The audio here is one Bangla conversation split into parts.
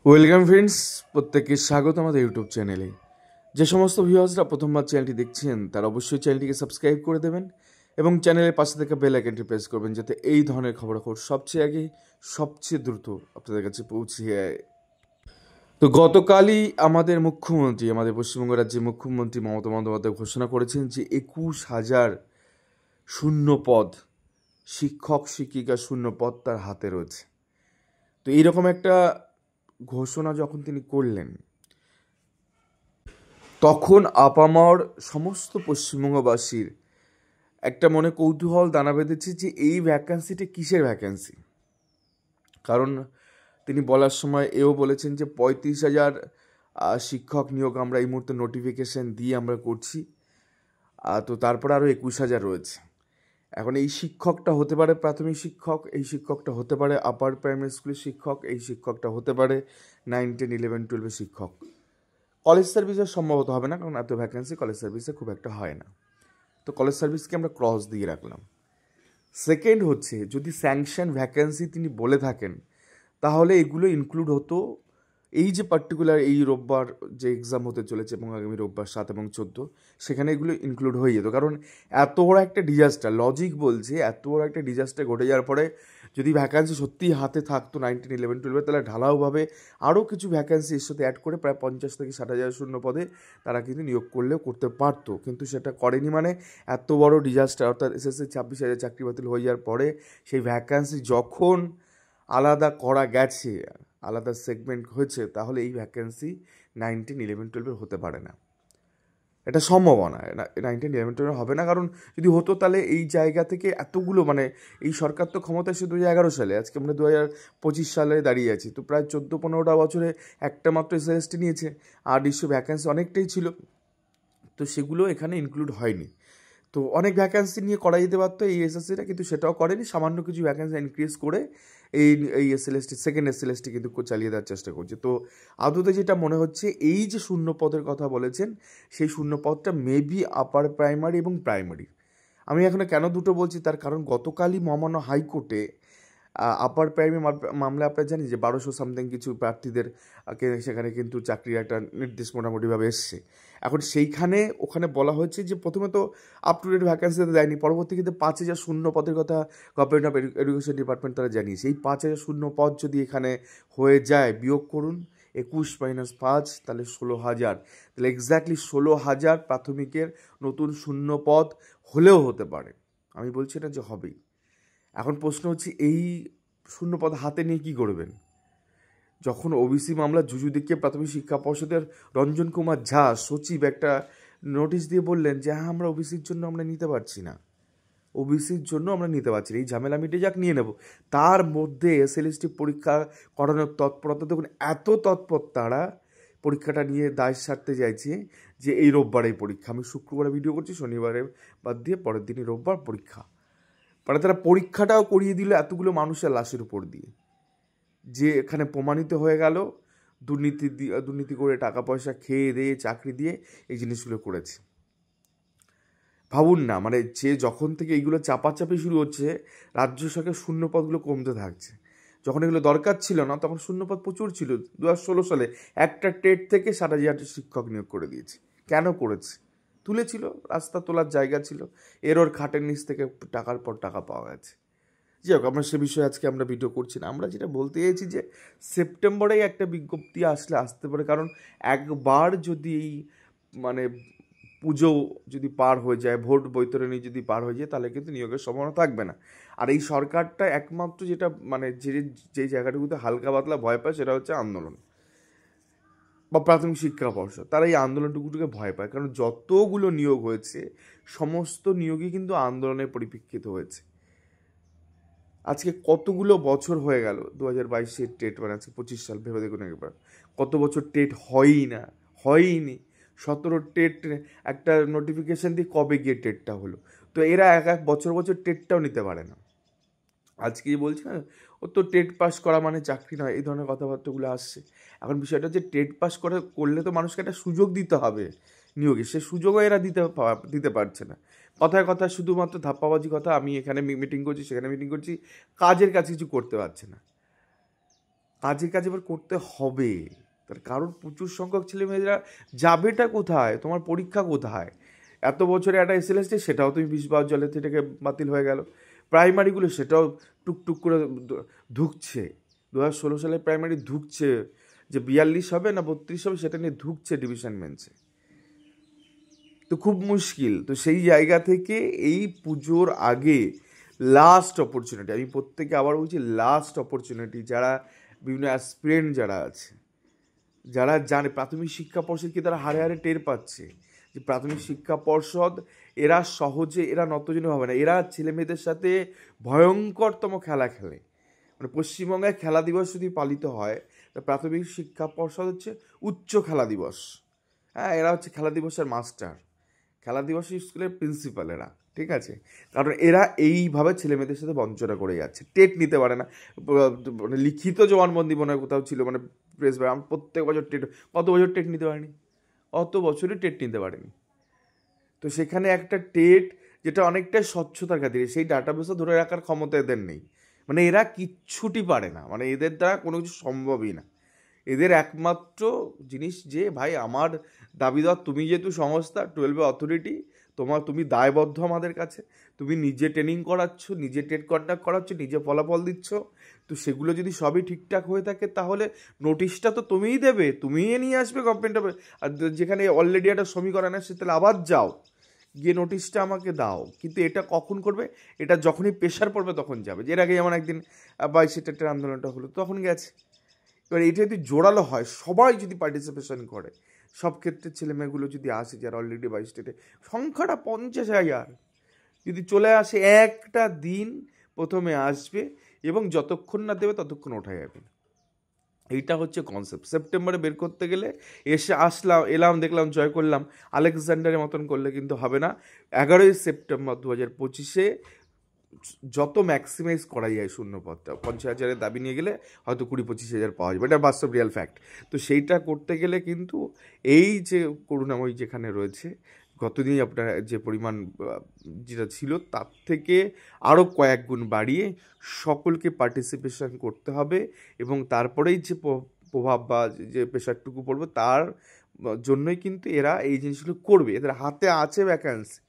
ওয়েলকাম ফ্রেন্ডস, প্রত্যেককে স্বাগত আমাদের ইউটিউব চ্যানেলে। যে সমস্ত ভিউয়ার্সরা প্রথমবার চ্যানেলটি দেখছেন তারা অবশ্যই চ্যানেলটিকে সাবস্ক্রাইব করে দেবেন এবং চ্যানেলের পাশে থাকা বেল আইকনটি প্রেস করবেন যাতে এই ধরনের খবরাখবর সবচেয়ে আগে সবচেয়ে দ্রুত আপনাদের কাছে পৌঁছে যায়। তো গতকালই আমাদের পশ্চিমবঙ্গ রাজ্যের মুখ্যমন্ত্রী মমতা বন্দ্যোপাধ্যায় ঘোষণা করেছেন যে 21,000 শূন্য পদ, শিক্ষক শিক্ষিকা শূন্য পদ তার হাতে রয়েছে। তো এইরকম একটা ঘোষণা যখন তিনি করলেন তখন আপামর সমস্ত পশ্চিমবঙ্গবাসীর একটা মনে কৌতূহল দানা বেঁধেছে যে এই ভ্যাকান্সিটা কিসের ভ্যাকান্সি। কারণ তিনি বলার সময় এও বলেছেন যে 35,000 শিক্ষক নিয়োগ আমরা এই মুহূর্তে নোটিফিকেশান দিয়ে আমরা করছি, তো তারপর আরও 21,000 রয়েছে। এখন এই শিক্ষকটা হতে পারে প্রাথমিক শিক্ষক, এই শিক্ষকটা হতে পারে আপার প্রাইমারি স্কুলের শিক্ষক, এই শিক্ষকটা হতে পারে 9, 10, 11, 12 শিক্ষক। কলেজ সার্ভিসের সম্ভবত হবে না, কারণ এত ভ্যাকেন্সি কলেজ সার্ভিসে খুব একটা হয় না। তো কলেজ সার্ভিসকে আমরা ক্রস দিয়ে রাখলাম। সেকেন্ড হচ্ছে, যদি স্যাংশন ভ্যাকেন্সি তিনি বলে থাকেন তাহলে এগুলো ইনক্লুড হতো এই যে পার্টিকুলার এই রোববার যে এক্সাম হতে চলেছে এবং আগামী রোববার 7 এবং 14, সেখানে এগুলো ইনক্লুড হয়ে যেত। কারণ এত বড় একটা ডিজাস্টার, লজিক বলছে এত বড় একটা ডিজাস্টার ঘটে যাওয়ার পরে যদি ভ্যাকান্সি সত্যিই হাতে থাকতো 9, 10, 11, 12, তাহলে ঢালাওভাবে আরও কিছু ভ্যাকান্সি এর সাথে অ্যাড করে প্রায় 50 থেকে 60,000 শূন্য পদে তারা কিন্তু নিয়োগ করলেও করতে পারতো, কিন্তু সেটা করেনি। মানে এত বড় ডিজাস্টার, অর্থাৎ এসএসসি 26,000 চাকরি বাতিল হয়ে যাওয়ার পরে সেই ভ্যাকান্সি যখন আলাদা করা গেছে, আলাদা সেগমেন্ট হয়েছে, তাহলে এই ভ্যাকেন্সি 9, 10, 11, 12 হতে পারে না। এটা সম্ভাবনা 9, 10, 11, 12 হবে না। কারণ যদি হতো তাহলে এই জায়গা থেকে এতগুলো, মানে এই সরকার তো ক্ষমতা এসে 2011 সালে, আজকে আমরা 2025 সালে দাঁড়িয়ে আছি, তো প্রায় 14-15টা বছরে একটা মাত্র এসএসটি নিয়েছে, আর ইস্যু ভ্যাকেন্সি অনেকটাই ছিল, তো সেগুলো এখানে ইনক্লুড হয়নি। তো অনেক ভ্যাকেন্সি নিয়ে করা যেতে পারতো এই এসএসসিটা, কিন্তু সেটাও করেনি। সামান্য কিছু ভ্যাকেন্সি ইনক্রিজ করে এই এসএলএসটি, সেকেন্ড এসএলএসটি কিন্তু চালিয়ে দেওয়ার চেষ্টা করছে। তো আদতে যেটা মনে হচ্ছে, এই যে শূন্য পদের কথা বলেছেন, সেই শূন্য পদটা মেবি আপার প্রাইমারি এবং প্রাইমারি। আমি এখানে কেন দুটো বলছি তার কারণ, গতকালই মহামান্য হাইকোর্টে আপার প্রাইমারি মামলা আপনারা জানি যে 1200 সামথিং কিছু প্রার্থীদের সেখানে কিন্তু চাকরির একটা নির্দেশ মোটামুটিভাবে এসছে। এখন ওখানে বলা হয়েছে যে প্রথমে তো আপ টু ডেট ভ্যাকেন্সিতে দেয়নি, পরবর্তী কিন্তু 5,000 শূন্য পদের কথা গভর্নমেন্ট অফ এডুকেশন ডিপার্টমেন্ট তারা জানিয়েছে। এই 5,000 শূন্য পদ যদি এখানে হয়ে যায়, বিয়োগ করুন 21 - 5, তাহলে 16,000, তাহলে এক্স্যাক্টলি 16,000 প্রাথমিকের নতুন শূন্য পদ হলেও হতে পারে। আমি বলছি না যে হবেই। এখন প্রশ্ন হচ্ছে, এই শূন্যপদ হাতে নিয়ে কী করবেন? যখন ওবিসি মামলা জুজু দেখিয়ে প্রাথমিক শিক্ষা পর্ষদের রঞ্জন কুমার ঝা সচিব একটা নোটিশ দিয়ে বললেন যে হ্যাঁ, আমরা ওবিসির জন্য আমরা নিতে পারছি না, এই ঝামেলা মিটে যাক, নিয়ে নেব। তার মধ্যে এসএলএসটি পরীক্ষা করানোর তৎপরতা দেখুন, এত তৎপর তারা পরীক্ষাটা নিয়ে দায় সারতে চাইছে যে এই রোববারেই পরীক্ষা। আমি শুক্রবারে ভিডিও করছি, শনিবারে বাদ দিয়ে পরের দিনই রোববার পরীক্ষা। মানে তারা পরীক্ষাটাও করিয়ে দিল এতগুলো মানুষের লাশের উপর দিয়ে, যে এখানে প্রমাণিত হয়ে গেল দুর্নীতি করে টাকা পয়সা খেয়ে দিয়ে চাকরি দিয়ে এই জিনিসগুলো করেছে। ভাবুন না, মানে যে যখন থেকে এইগুলো চাপাচাপি শুরু হচ্ছে, রাজ্য সরকার শূন্যপদগুলো কমতে থাকছে। যখন এগুলো দরকার ছিল না তখন শূন্যপদ প্রচুর ছিল। 2016 সালে একটা টেট থেকে 60,000 শিক্ষক নিয়োগ করে দিয়েছে। কেন করেছে? তুলেছিল, রাস্তা তোলার জায়গা ছিল, ওর খাটের নিচ থেকে টাকার পর টাকা পাওয়া গেছে। যাই হোক, আমরা সে বিষয়ে আজকে আমরা ভিডিও করছি না। আমরা যেটা বলতে চাইছি যে সেপ্টেম্বরেই একটা বিজ্ঞপ্তি আসতে পারে। কারণ একবার যদি মানে পুজো যদি পার হয়ে যায়, ভোট বৈতরণী যদি পার হয়ে যায়, তাহলে কিন্তু নিয়োগের সম্ভাবনা থাকবে না। আর এই সরকারটা একমাত্র যেটা মানে যে জায়গাটুকুতে হালকা পাতলা ভয় পায় সেটা হচ্ছে আন্দোলন বা প্রাথমিক শিক্ষা পর্ষদ। তারা এই আন্দোলনটুকুকে ভয় পায়, কারণ যতগুলো নিয়োগ হয়েছে সমস্ত নিয়োগই কিন্তু আন্দোলনের পরিপ্রেক্ষিত হয়েছে। আজকে কতগুলো বছর হয়ে গেল, 2022 টেট বানাচ্ছে, 25 সাল, ভেবে দেখুন একবার কত বছর টেট হয়নি। 17 টেট একটা নোটিফিকেশান দিয়ে কবে গিয়ে টেটটা হলো। তো এরা এক বছর টেটটাও নিতে পারে না। আজকেই বলছে না, ও তো টেট পাস করা মানে চাকরি নয়, এই ধরনের কথাবার্তাগুলো আসছে। এখন বিষয়টা হচ্ছে, টেট পাস করলে তো মানুষকে একটা সুযোগ দিতে হবে নিয়োগে, সে সুযোগও এরা দিতে পারছে না। কথায় শুধুমাত্র ধাপ্পাবাজি কথা, আমি এখানে মিটিং করছি, সেখানে মিটিং করছি, কাজের কাছে কিছু করতে পারছে না। কাজে কাজে এবার করতে হবে। তার কারণ প্রচুর সংখ্যক ছেলেমেয়েরা যাবেটা কোথায়, তোমার পরীক্ষা কোথায়? এত বছরে একটা এসএলএসটি, সেটাও তুমি 20 বার জলে থেকে বাতিল হয়ে গেল। প্রাইমারিগুলো সেটাও টুকটুক করে ধুকছে। 2016 সালে প্রাইমারি ধুকছে, যে 42 হবে না 32 হবে সেটা নিয়ে ধুকছে ডিভিশন বেঞ্চে। তো খুব মুশকিল। তো সেই জায়গা থেকে এই পুজোর আগে লাস্ট অপরচুনিটি, আমি প্রত্যেকে আবার বলছি লাস্ট অপরচুনিটি, যারা বিভিন্ন অ্যাসপিরেন্ট যারা আছে, যারা জানে প্রাথমিক শিক্ষা পর্ষদকে তারা হারে হারে টের পাচ্ছে যে প্রাথমিক শিক্ষা পর্ষদ এরা সহজে এরা নতজনই হবে না, এরা ছেলেমেয়েদের সাথে ভয়ঙ্করতম খেলা খেলে। মানে পশ্চিমবঙ্গে খেলা দিবস যদি পালিত হয়, তা প্রাথমিক শিক্ষা পর্ষদ হচ্ছে উচ্চ খেলা দিবস। হ্যাঁ, এরা হচ্ছে খেলা দিবসের মাস্টার, খেলা দিবসের স্কুলের প্রিন্সিপাল এরা, ঠিক আছে? কারণ এরা এইভাবে ছেলেমেয়েদের সাথে বঞ্চনা করে যাচ্ছে। টেট নিতে পারে না, মানে লিখিত জবানবন্দি মনে হয় কোথাও ছিল, মানে প্রেস, আমি প্রত্যেক বছর টেট, কত বছর টেট নিতে পারিনি, অত বছরই টেট নিতে পারেনি। তো সেখানে একটা টেট যেটা অনেকটাই স্বচ্ছতার খাতিরে, সেই ডাটাবেসও ধরে রাখার ক্ষমতা এদের নেই। মানে এরা কিচ্ছুটি পারে না, মানে এদের দ্বারা কোনো কিছু সম্ভবই না। এদের একমাত্র জিনিস যে ভাই আমার দাবিদার, তুমি যেহেতু সংস্থা 12 অথরিটি, তুমি দায়বদ্ধ আমাদের কাছে, তুমি নিজে ট্রেনিং করাচ্ছ, নিজে টেট কন্ডাক্ট করাচ্ছ, নিজে ফলাফল দিচ্ছ, তো সেগুলো যদি সবই ঠিকঠাক হয়ে থাকে তাহলে নোটিশটা তো তুমিই দেবে, তুমিই নিয়ে আসবে গভর্নমেন্ট অফ। আর যেখানে অলরেডি একটা সমীকরণ আসছে, তাহলে আবার যাও গিয়ে নোটিশটা আমাকে দাও। কিন্তু এটা কখন করবে? এটা যখনই প্রেশার পড়বে তখন যাবে। এর আগে যেমন একদিন 22 টেটের আন্দোলনটা হলো, তখন গেছে। এবার এটা যদি জোরালো হয়, সবাই যদি পার্টিসিপেশন করে, সব ক্ষেত্রে ছেলেমেয়েগুলো যদি আসে যারা অলরেডি 22 স্টেটে, সংখ্যাটা 50,000 যদি চলে আসে, একটা দিন প্রথমে আসবে এবং যতক্ষণ না দেবে ততক্ষণ ওঠা যাবে। এইটা হচ্ছে কনসেপ্ট। সেপ্টেম্বরে বের করতে গেলে এলাম দেখলাম জয় করলাম, আলেকজান্ডারের মতন করলে কিন্তু হবে না। 11ই সেপ্টেম্বর 2025 যত ম্যাক্সিমাইজ করা যায় শূন্যপদটা, 50,000-এর দাবি নিয়ে গেলে হয়তো 20-25,000 পাওয়া যাবে, এটা বাস্তব রিয়াল ফ্যাক্ট। তো সেইটা করতে গেলে কিন্তু এই যে করুণাময়ী যেখানে রয়েছে, গতদিন আপনার যে পরিমাণ যেটা ছিল তার থেকে আরও কয়েক গুণ বাড়িয়ে সকলকে পার্টিসিপেশন করতে হবে, এবং তারপরেই যে প্রভাব বা যে প্রেশারটুকু পড়বে তার জন্যই কিন্তু এরা এই জিনিসগুলো করবে। এদের হাতে আছে ভ্যাকান্সি।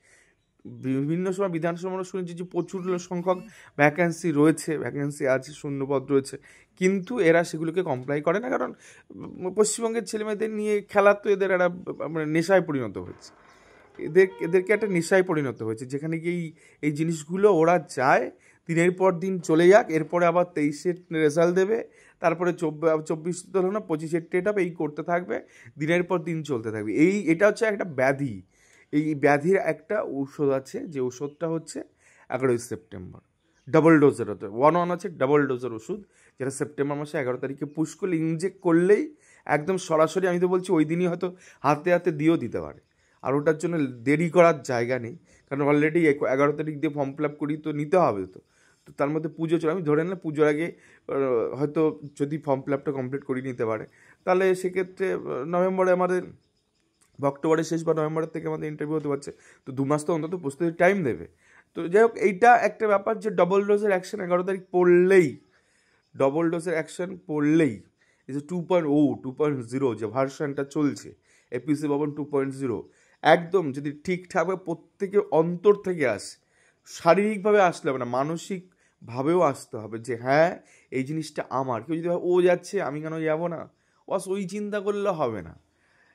বিভিন্ন সময় বিধানসভা আমরা শুনেছি যে প্রচুর সংখ্যক ভ্যাকান্সি রয়েছে, ভ্যাকান্সি আছে, শূন্যপদ রয়েছে, কিন্তু এরা সেগুলোকে কমপ্লাই করে না। কারণ পশ্চিমবঙ্গের ছেলেমেয়েদের নিয়ে খেলা তো এদের একটা মানে নেশায় পরিণত হয়েছে, এদেরকে একটা নেশায় পরিণত হয়েছে, যেখানে গিয়ে এই জিনিসগুলো ওরা চায় দিনের পর দিন চলে যাক, এরপরে আবার 23-এর রেজাল্ট দেবে, তারপরে 24 হলো না 25-এর টেট হবে, এই করতে থাকবে, দিনের পর দিন চলতে থাকবে। এটা হচ্ছে একটা ব্যাধি। এই ব্যাধির একটা ঔষধ আছে, যে ওষুধটা হচ্ছে 11ই সেপ্টেম্বর ডাবল ডোজের হতে 1 আছে ডাবল ডোজের ওষুধ, যেটা সেপ্টেম্বর মাসে 11 তারিখে পুশ করলে, ইনজেক্ট করলেই একদম সরাসরি, আমি তো বলছি ওই দিনই হয়তো হাতে হাতে দিয়েও দিতে পারে। আর ওটার জন্য দেরি করার জায়গা নেই, কারণ অলরেডি 11 তারিখ দিয়ে ফর্ম ফিল আপ করি তো নিতে হবে। তো তো তার মধ্যে পুজো চলে, আমি ধরে নিলাম পুজোর আগে হয়তো যদি ফর্ম ফিল আপটা কমপ্লিট করিয়ে নিতে পারে, তাহলে সেক্ষেত্রে নভেম্বরে আমাদের, অক্টোবরের শেষ বা নভেম্বরের থেকে আমাদের ইন্টারভিউ হতে পারছে। তো 2 মাস তো অন্তত প্রস্তুতির টাইম দেবে। তো যাই হোক, এইটা একটা ব্যাপার যে ডবল ডোজের অ্যাকশন 11 তারিখ পড়লেই, ডবল ডোজের অ্যাকশন পড়লেই, এই যে 2.0 যে ভার্সনটা চলছে, এপিসি ভবন 2.0, একদম যদি ঠিকঠাকভাবে প্রত্যেকে অন্তর থেকে আসে, শারীরিকভাবে আসলে হবে না, মানসিকভাবেও আসতে হবে যে হ্যাঁ এই জিনিসটা আমার। কেউ যদি ও যাচ্ছে আমি কেন যাবো না, বাস ওই চিন্তা করলে হবে না।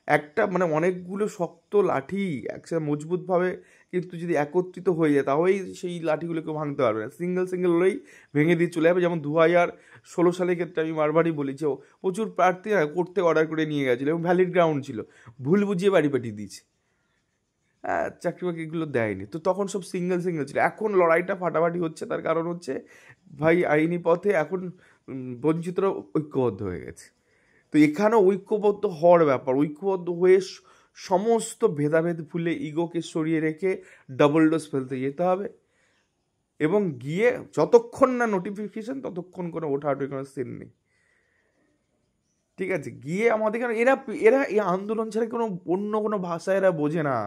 একটা মানে অনেকগুলো শক্ত লাঠি একসাথে মজবুতভাবে কিন্তু যদি একত্রিত হয়ে যায়, তাহলেই সেই লাঠিগুলোকে ভাঙতে পারবে না। সিঙ্গেল হলেই ভেঙে দিয়ে চলে যাবে। যেমন 2016 সালের ক্ষেত্রে আমি বারবারই বলি যে প্রচুর প্রার্থী করতে অর্ডার করে নিয়ে গেছিলো এবং ভ্যালিড গ্রাউন্ড ছিল, ভুল বুঝিয়ে বাড়ি পাঠিয়ে দিয়েছে, হ্যাঁ, চাকরি বাকরিগুলো দেয়নি। তো তখন সব সিঙ্গেল ছিল। এখন লড়াইটা ফাটাফাটি হচ্ছে, তার কারণ হচ্ছে ভাই আইনি পথে এখন বঞ্চিতরা ঐক্যবদ্ধ হয়ে গেছে। তো এখানেও ঐক্যবদ্ধ হওয়ার ব্যাপার, ঐক্যবদ্ধ হয়ে সমস্ত ভেদাভেদ ভুলে ইগোকে সরিয়ে রেখে ডাবল ডোজ ফেলতে যেতে হবে, এবং গিয়ে যতক্ষণ না নোটিফিকেশন ততক্ষণ কোনো ওঠাউঠি কোনো সিন নেই, ঠিক আছে? গিয়ে আমাদের এরা এরা এই আন্দোলন ছাড়া কোনো অন্য কোনো ভাষা এরা বোঝে না।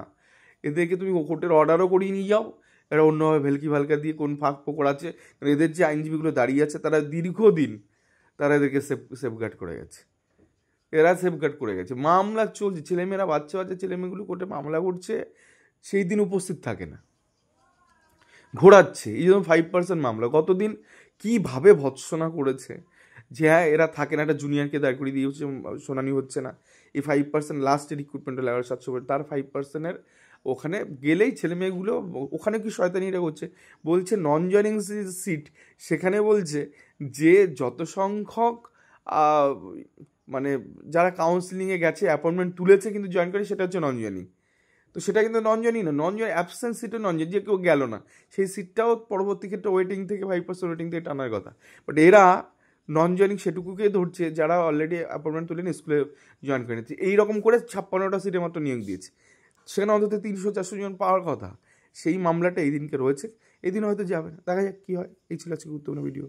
এদেরকে তুমি কোর্টের অর্ডারও করিয়ে নিয়ে যাও, এরা অন্যভাবে ভেলকি ভালকা দিয়ে কোন ফাঁক ফোকর আছে। এদের যে আইনজীবীগুলো দাঁড়িয়ে আছে তারা দীর্ঘদিন তারা এদেরকে সেফগার্ড করে গেছে, এরা সেফগার্ড করে গেছে। মামলা চলছে, ছেলেমেয়েরা বাচ্চা বাচ্চা ছেলেমেয়েগুলো কোর্টে মামলা করছে, সেই দিন উপস্থিত থাকে না, ঘোরাচ্ছে। এই জন্য 5% মামলা গতদিন কীভাবে ভৎসনা করেছে যে হ্যাঁ এরা থাকে না, একটা জুনিয়রকে দাঁড় করিয়ে দিয়ে হচ্ছে শুনানি হচ্ছে না, এই 5% লাস্টের রিক্রুটমেন্টের 700 তার 5%-এর ওখানে গেলেই ছেলেমেয়েগুলো ওখানে কি শয়তানিটা করছে, বলছে নন জয়নিং সিট, সেখানে বলছে যে যত সংখ্যক মানে যারা কাউন্সিলিংয়ে গেছে অ্যাপয়েন্টমেন্ট তুলেছে কিন্তু জয়েন করে, সেটা হচ্ছে নন জয়নিং। তো সেটা কিন্তু নন জয়নিং না, নন জয়নিং অ্যাবসেন্স সিটও নন জয়নিং, যে কেউ গেল না, সেই সিটটাও পরবর্তী ক্ষেত্রে ওয়েটিং থেকে 5% ওয়েটিং থেকে টানার কথা। বাট এরা নন জয়নিং সেটুকুকেই ধরছে যারা অলরেডি অ্যাপয়েন্টমেন্ট তুলে স্কুলে জয়েন করে নিচ্ছে। এইরকম করে 56টা সিটে মাত্র নিয়োগ দিয়েছে, সেখানে অন্তত 300-400 জন পাওয়ার কথা। সেই মামলাটা এই দিনকে রয়েছে, এই দিন হয়তো যাবে না, দেখা যাক কী হয়। এই ছিল আজকে গুরুত্বপূর্ণ ভিডিও।